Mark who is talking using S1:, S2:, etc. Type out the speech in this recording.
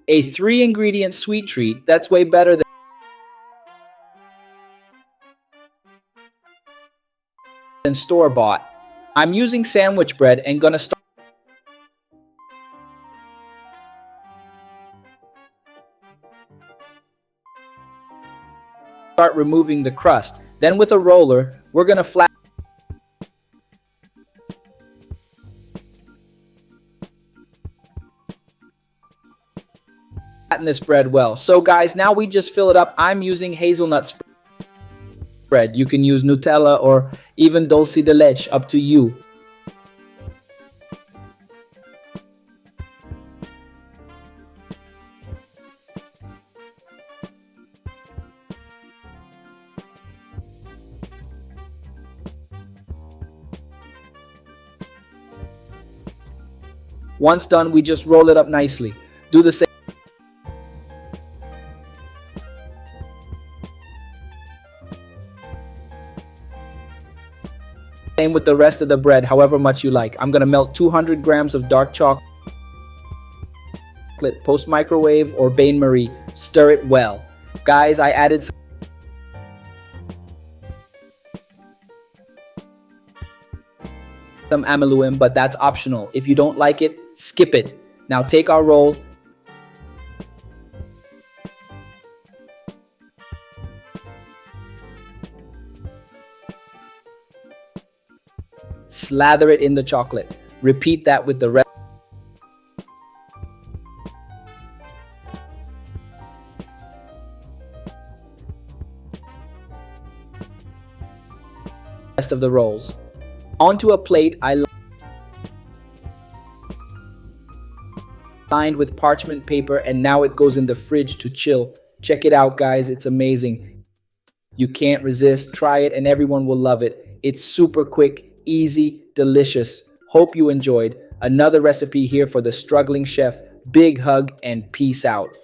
S1: A 3-ingredient sweet treat that's way better than store-bought. I'm using sandwich bread and gonna start removing the crust. Then with a roller, we're gonna flatten this bread well. So guys, now we just fill it up. I'm using hazelnut spread. You can use Nutella or even dulce de leche, up to you. Once done, we just roll it up nicely. Do the same with the rest of the bread, however much you like. I'm gonna melt 200 grams of dark chocolate, post microwave or bain marie. Stir it well. Guys, I added some amylum, but that's optional. If you don't like it, skip it. Now take our roll, slather it in the chocolate. Repeat that with the rest of the rolls. Onto a plate, I lined with parchment paper, and now it goes in the fridge to chill. Check it out, guys. It's amazing. You can't resist. Try it and everyone will love it. It's super quick, easy, delicious. Hope you enjoyed. Another recipe here for the struggling chef. Big hug and peace out.